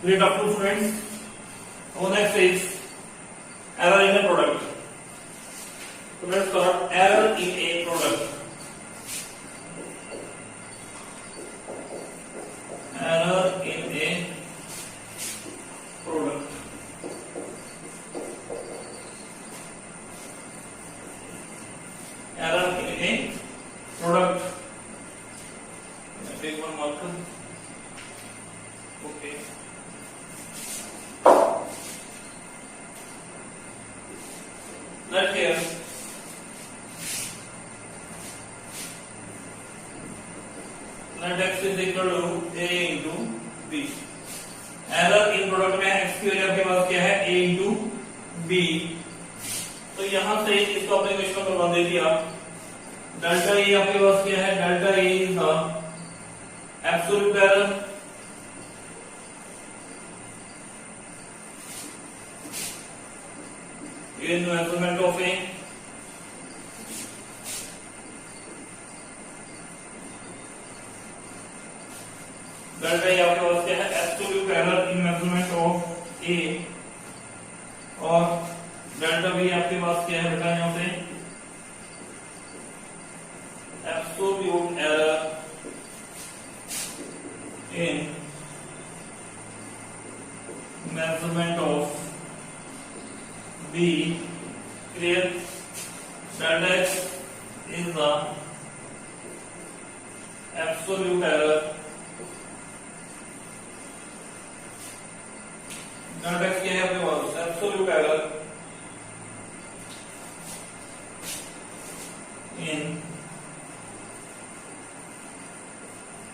Great afternoon, students. Our next is error in a product. So let's start error in a product. Error in a product. Error in a product. Take one marker. Okay. Let here let x is equal to a into b. Error in product में x की value आपके पास क्या है a into b. तो यहां से इसको अपने क्वेश्चन में बना दे दिया. डेल्टा ए आपके पास क्या है? Delta A is the absolute error in measurement of a delta A आपके पास क्या है? Absolute error in measurement of A. और डेल्टा B आपके पास क्या है बेटा? यहां से absolute error in measurement of B. Clear? Delta X is the absolute error. Delta X क्या है आपके पास? Absolute error in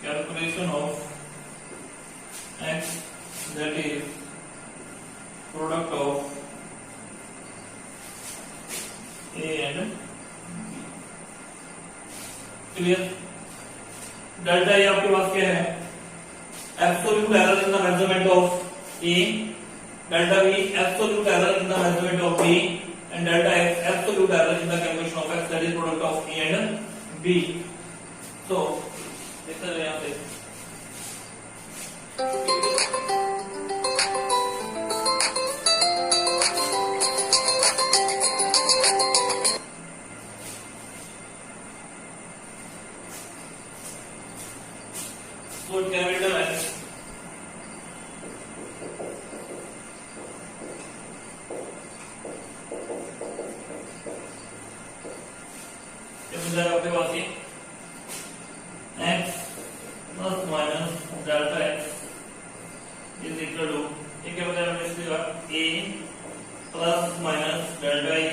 calculation of X, that is product of A and B. Clear? Delta A आपके पास क्या है? Absolute error in the measurement of A. Delta B absolute error in the measurement of B, and delta X absolute error in the calculation of X, that is product of A and B. So इस तरह यहाँ से So it can be done as आपके पास ये x plus minus delta x is equal to ये क्या बताया हमने इसके बाद a plus minus delta a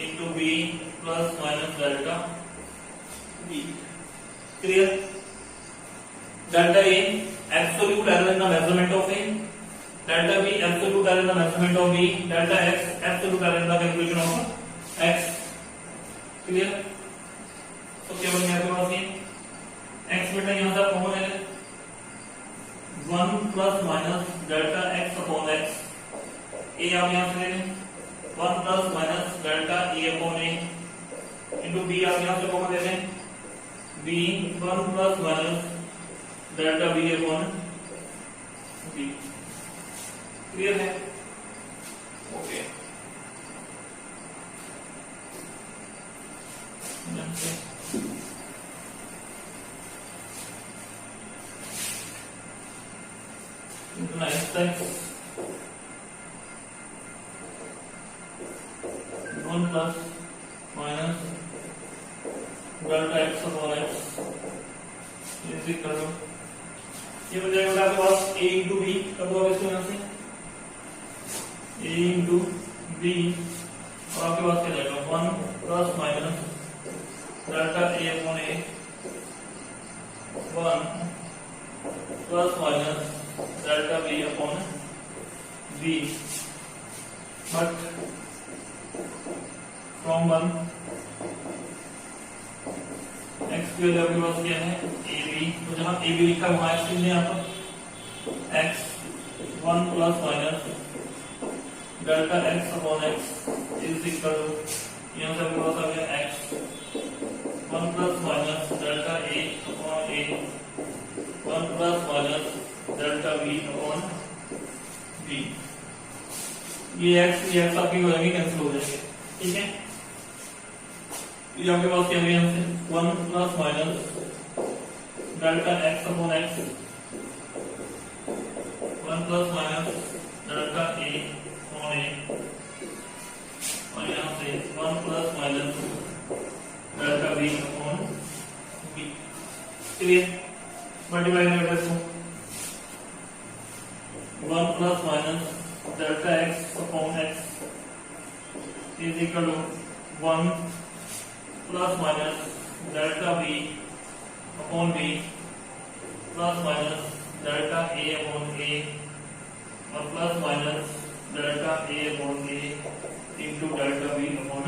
into b plus minus delta b. Clear? Delta A absolute error in the measurement of A, delta B absolute error in the measurement of B, delta X absolute error in the calculation of X. Clear? तो केवल यहाँ पे पास ये X बेटा यहाँ से common है 1 plus minus delta X upon X. A आप यहाँ से ले लें 1 plus minus delta A upon A into B आप यहाँ से कॉमन ले लें B 1 plus minus delta B upon B. Clear है? Okay. Next 1 plus minus delta X upon X is equal to ये बन जाएगा आपके पास a इंटू बी. कब होगा इसको यहाँ से a इंटू बी और आपके पास क्या जाएगा 1 plus minus delta a upon a 1 plus minus delta b upon b. But from 1 x की वैल्यू आपके पास क्या है ab. तो जहां ab लिखा है वहां x लिखने यहाँ पर x 1 plus minus delta x upon x is equal to यहाँ से आपके पास आ गया x 1 plus minus delta a upon a 1 plus minus delta v upon v। ये x आपकी हो जाएंगे, कैंसिल हो जाएंगे, ठीक है। ये आपके पास क्या है हमसे 1 plus minus delta x upon x, 1 plus minus delta a upon a, और यहाँ से 1 plus minus delta v upon v। Clear? Multiply कर देते हैं 1 plus minus delta x upon x is equal to 1 plus minus delta v upon v plus minus delta a upon a और plus minus delta a upon a into delta v upon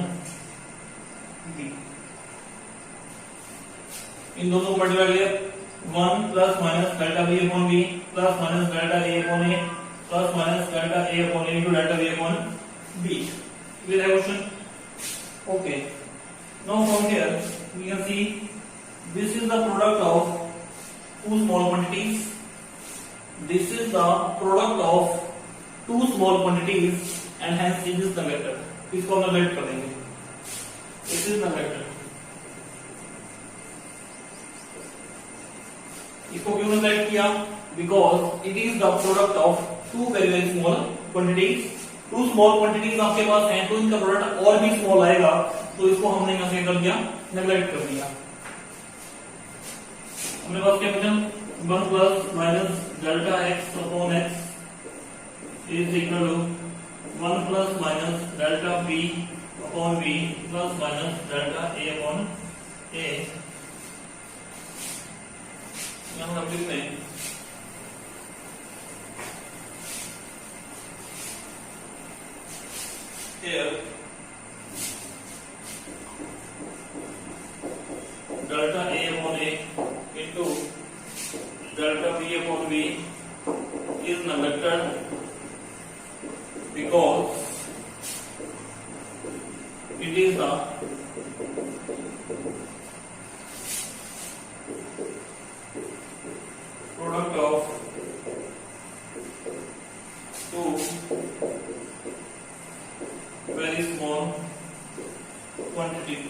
v। इन दोनों को multiply किया 1 plus minus delta v upon v plus minus delta a upon a plus minus delta a upon a into delta v upon v। Clear है question? Okay. Now from here we can see this is the product of two small quantities. This is the product of two small quantities and hence it is the vector. इसको हम neglect कर देंगे। This is the vector. इसको क्यों neglect किया? Because it is the product of two very very small quantities. Two small quantities आपके पास हैं तो इनका प्रोडक्ट और भी स्मॉल आएगा, तो इसको हमने यहाँ से कर दिया, नेगलेक्ट कर दिया। अपने पास क्या बचा 1 plus minus delta x upon x is equal to 1 plus minus delta v upon v plus minus delta a upon a। यहाँ हम लिखते हैं here delta a upon a into delta b upon v is neglected because it is the product of two very small quantities.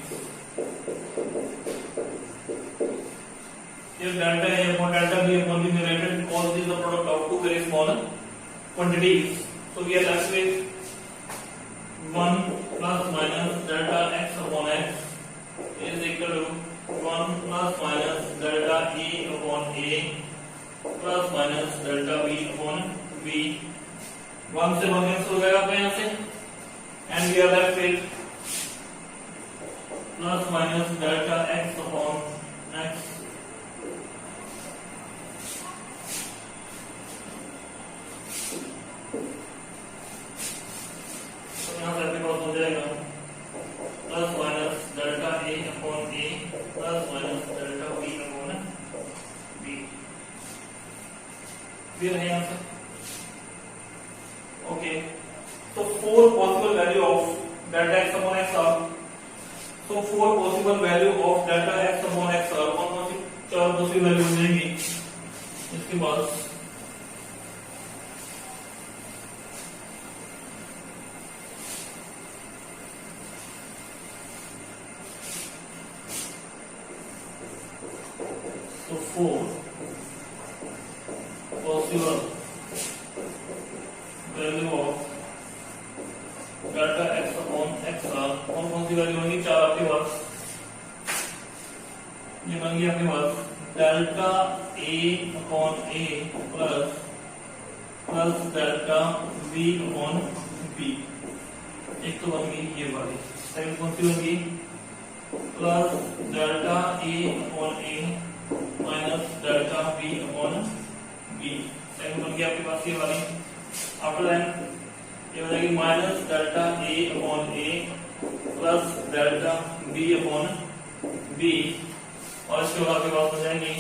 If delta a upon delta b upon b related because it is the product of two very small quantities, so we are left with 1 plus minus delta x upon x is equal to 1 plus minus delta a upon a plus minus delta b upon v। 1 से 1 cancel हो जाएगा यहाँ से and we are left with plus minus delta x upon x। तो यहाँ से अपने पास हो जाएगा plus minus delta a upon a plus minus delta b upon b। Clear है यहाँ से? Okay. So 4 possible value of delta x upon x are, so 4 possible value of delta x upon x are, कौन सी 4 possible value हो जाएंगी? इसके बाद so 4 possible value of delta x upon x are कौन सी वैल्यू होंगी? 4 आपके पास। ये बन गई आपके पास delta a upon a plus delta b upon b। एक तो बन गई ये वाली, सेकंड कौन सी बन गई? Plus delta a upon a minus delta b upon b। Second बन गई आपके पास ये वाली। आफ्टर दैट ये हो जाएगी minus delta a upon a plus delta b upon b, और इसके बाद आपके पास हो जाएंगी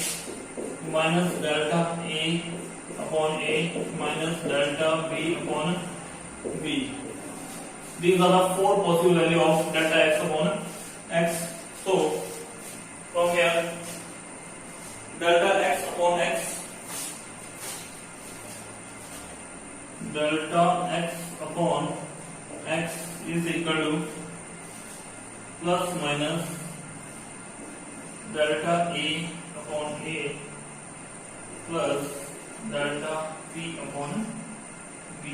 minus delta a upon a minus delta b upon b। These are the 4 possible value of delta x upon x. So from here delta x upon x delta A upon A plus delta P upon B.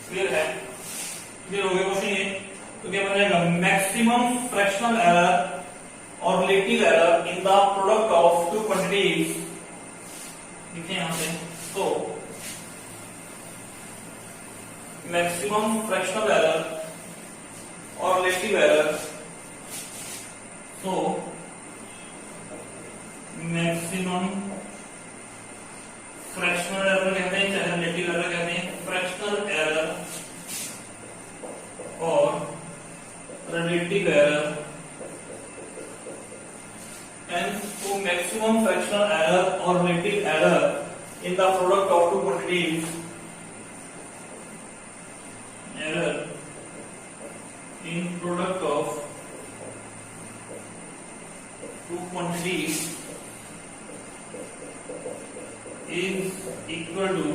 Clear है? Clear हो गया question ये? तो क्या बन जाएगा, maximum fractional error और relative error in the product of two quantities, लिखे यहां पे, तो मैक्सिमम फ्रैक्शनल एरर और रिलेटिव एरर, तो मैक्सिमम फ्रैक्शनल एरर कहते हैं चाहे रिलेटिव एरर कहते हैं, फ्रैक्शनल एरर और relative error, and to maximum fractional error or relative error in the product of two quantities, error in product of two quantities is equal to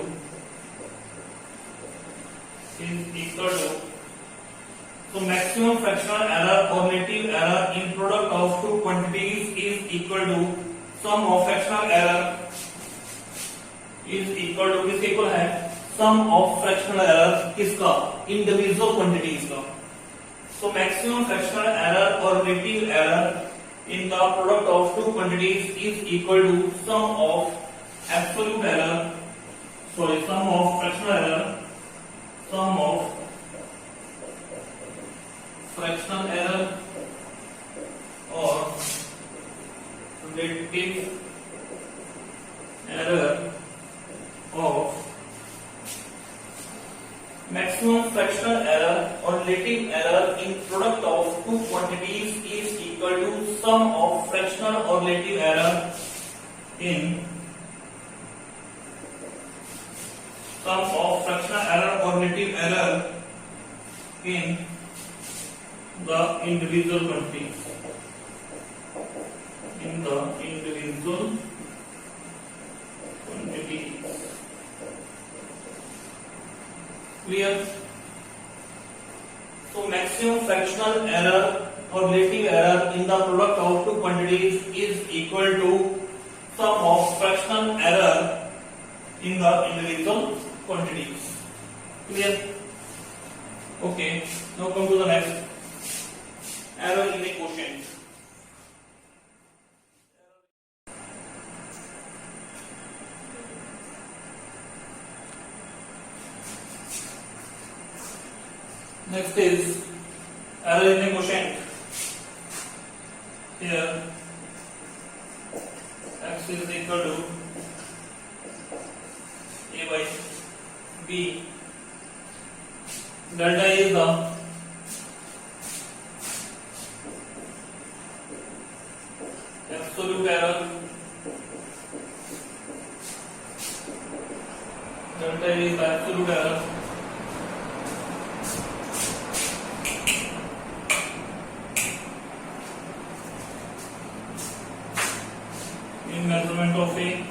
so maximum fractional error or relative error in product of two quantities is equal to sum of fractional error is equal to, किसके equal है, sum of fractional error किसका, individual quantities का. So maximum fractional error or relative error in the product of two quantities is equal to sum of absolute error, sum of fractional error, sum of fractional error or relative error of maximum fractional error or relative error in product of two quantities is equal to sum of fractional or relative error in sum of fractional error or relative error in the individual quantities, in the individual quantities. Clear? So maximum fractional error or relative error in the product of two quantities is equal to sum of fractional error in the individual quantities. Clear? Okay. Now come to the next. Error in a quotient. Next is error in a quotient. Here x is equal to a by b. Delta is the absolute error. Delta is the absolute error. In measurement of A.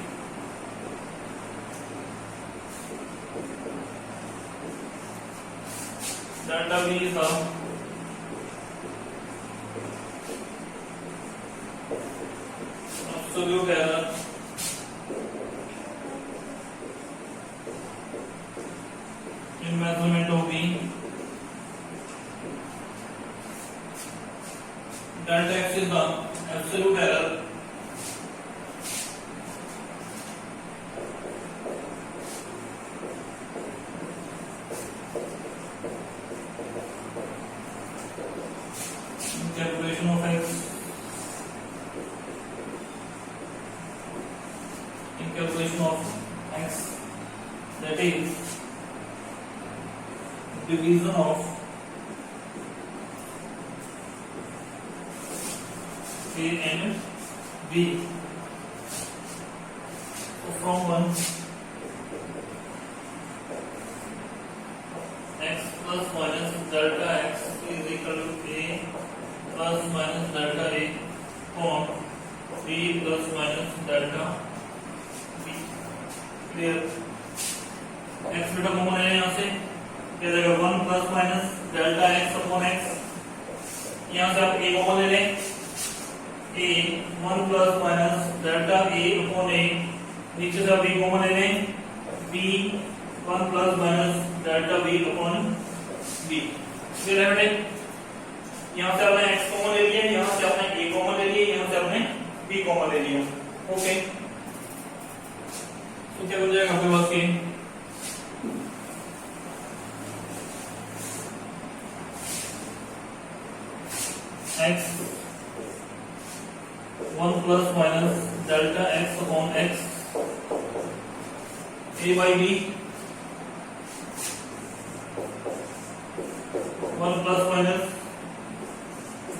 Delta V is the absolute error. In measurement of B. Delta X is the absolute error. Calculation of x. In calculation of x, that is division of A and B. So from 1, x plus minus delta x is equal to A plus minus delta A upon B plus minus delta B. Clear? X बेटा common है यहाँ से, क्या जाएगा 1 plus minus delta x upon x. यहाँ से आप a common ले लें, a 1 plus minus delta a upon a. नीचे से आप बी कॉमन ले लें, b 1 plus minus delta b upon b. फिर है बेटे यहाँ से आपने एक्स कॉमन ले लिया, यहाँ से आपने ए कॉमन ले लिया, यहाँ से आपने बी कॉमन ले लिया। ओके, तो क्या बन जाएगा आपके पास के x 1 plus minus delta x upon x a by b 1 plus minus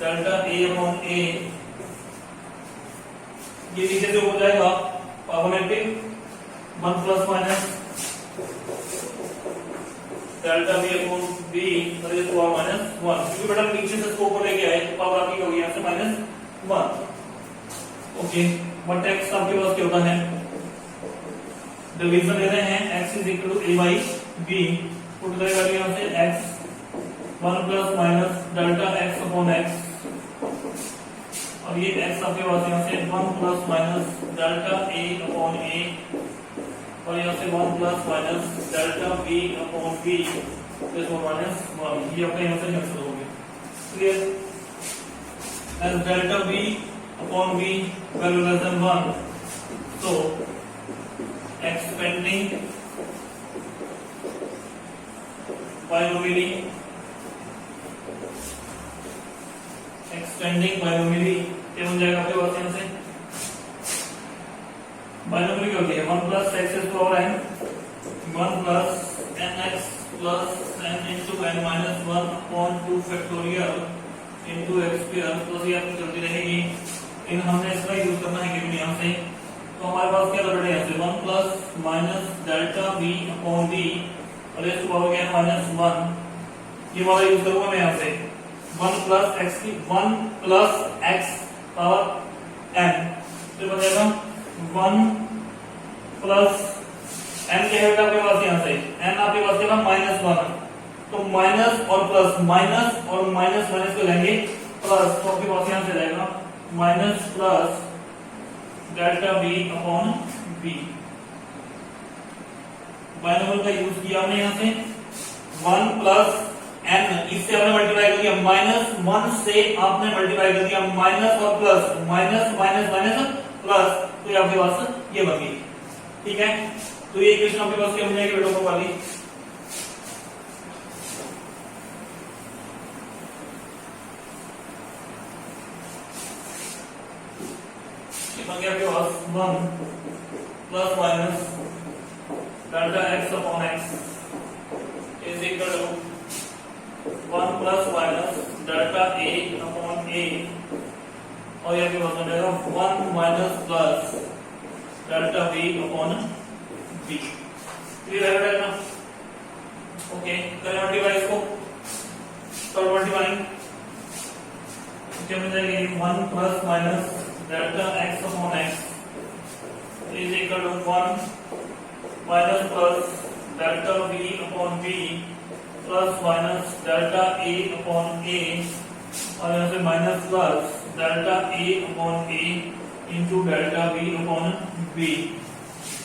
delta a upon a। ये नीचे से हो जाएगा power negative 1 plus minus delta b upon b और पावर माइनस 1, क्योंकि बेटा नीचे से इसको ऊपर लेके आए तो पावर आपकी होगी यहाँ से -1। ओके, बट x आपके पास क्या होता है, डिवीजन ले रहे हैं x is equal to a by b, put करेगा यहाँ से x 1 plus minus delta x upon x, और ये x आपके पास यहाँ से 1 plus minus delta a upon a, और यहाँ से 1 plus minus delta b upon b plus -1। ये आपका यहाँ से कैंसिल हो गया। Clear, as delta b upon b value less than 1, so expanding binomially, expanding बाइनोमियली क्या बन जाएगा आपके पास यहाँ से, बाइनोमियल क्या होती है 1 plus x to power n 1 plus nx plus n into n minus 1 upon 2 factorial into x square, plus ये आपकी चलती रहेगी। इन हमने इसका यूज करना है गिवन यहाँ से, तो हमारे पास क्या लग रहा है यहाँ से 1 plus minus delta b upon b और एक्स टू पावर क्या -1, ये वाला यूज करूंगा मैं यहाँ से 1 प्लस एक्स की 1 प्लस एक्स पावर n, तो बन जाएगा 1 प्लस n क्या है आपके पास यहाँ से n आपके पास क्या -1, तो माइनस और प्लस, माइनस और माइनस माइनस को लेंगे प्लस, तो आपके पास यहाँ से रहेगा minus plus delta b upon b। Binomial का यूज किया हमने यहाँ से 1 प्लस n, इससे आपने मल्टीप्लाई कर दिया -1 से आपने मल्टीप्लाई कर दिया माइनस और plus, minus minus minus plus, तो ये आपके पास ये बन गई। ठीक है, तो ये इक्वेशन आपके पास क्या बन जाएगी बेटों को वाली, बन गया आपके पास 1 plus minus delta x upon x is equal to 1 plus minus delta a upon a, और ये आपके पास बन जाएगा 1 minus plus delta b upon b। Clear है बेटा? ओके, करें मल्टीप्लाई इसको, तो मल्टीप्लाई क्या बन जाएगी 1 plus minus delta x upon x is equal to 1 minus plus delta b upon b plus minus delta a upon a, और यहाँ से minus plus delta a upon a into delta b upon b,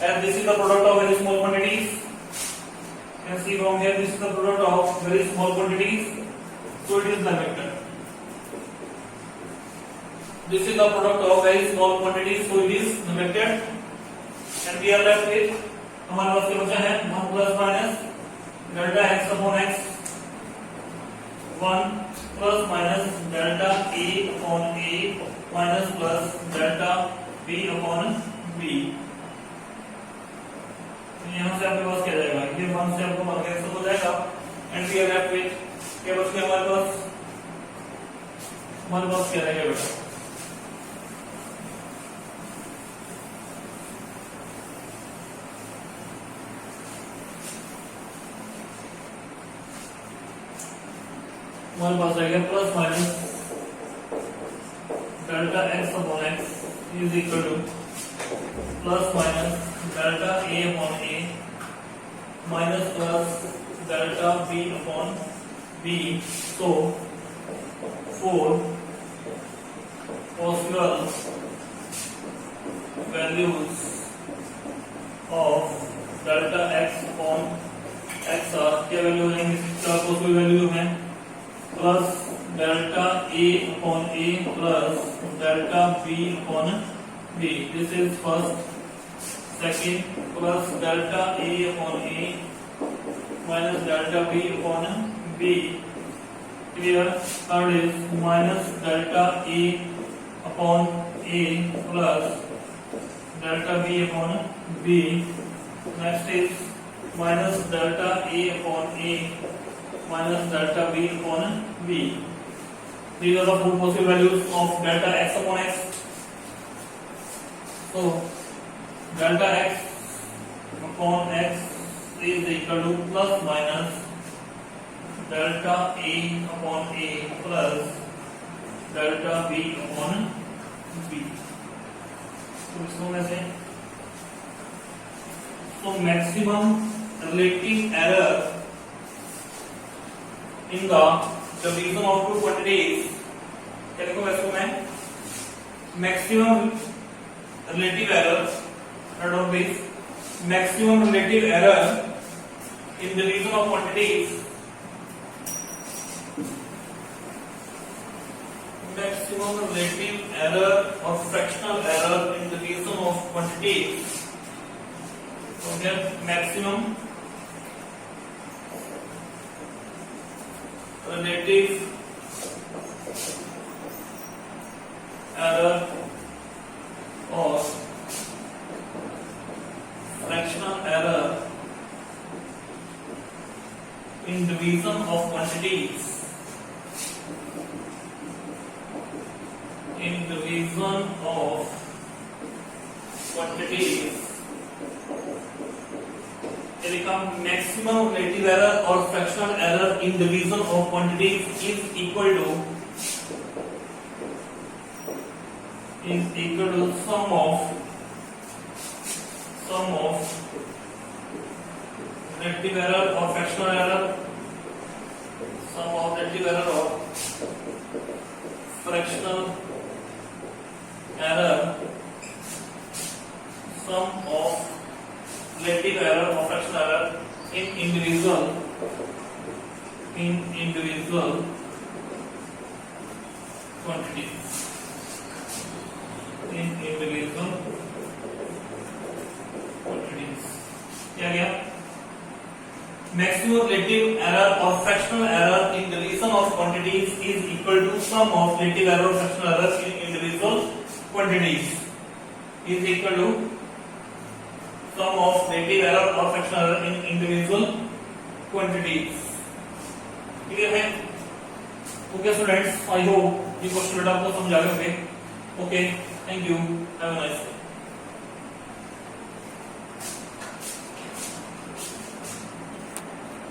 and this is the product of very small quantities. You can see from here this is the product of very small quantities, so it is limited. This is the product of very small quantities, so it is limited, and we are left with हमारे पास क्या बचा है 1 plus minus delta x upon x, 1 plus minus delta a upon a minus plus delta b upon b। यहाँ से आपके पास क्या जाएगा, ये 1 से आपको कैंसिल हो जाएगा, and we are left with क्या बच गया हमारे पास क्या रहेगा बेटा, हमारे पास रहेगा plus minus delta x upon x is equal to plus minus delta a upon a minus plus delta b upon b. So 4 possible values of delta x upon x are. क्या वैल्यू है? चार possible value है. Plus delta a upon a plus delta b upon b. This is first. Second plus delta a upon a minus delta b upon b. Clear. Third is minus delta a upon a plus delta b upon b. Next is minus delta a upon a minus delta b upon b. These are the four possible values of delta x upon x. So delta x upon x is equal to plus minus delta a upon a plus delta b upon b. तो इसको में से maximum relative error in the division of two quantities. क्या लिखो इसको मैं? Maximum relative error. Note down please. Maximum relative error in division of quantities. Maximum relative error or fractional error in division of quantities. So here maximum relative error or fractional error in division of quantities. In division of quantities, maximum relative error or fractional error in division of quantities is equal to sum of relative error or fractional error, sum of relative error or fractional error, sum of relative error or fractional error in individual quantities. In individual quantities. क्या गया? Maximum relative error or fractional error in division of quantities is equal to sum of relative error or fractional error in individual quantities. Is equal to sum of relative error or fractional error in individual quantities. Clear है? Okay students, I hope ये question आपको समझ आ गए होंगे. Okay, thank you, have a nice day.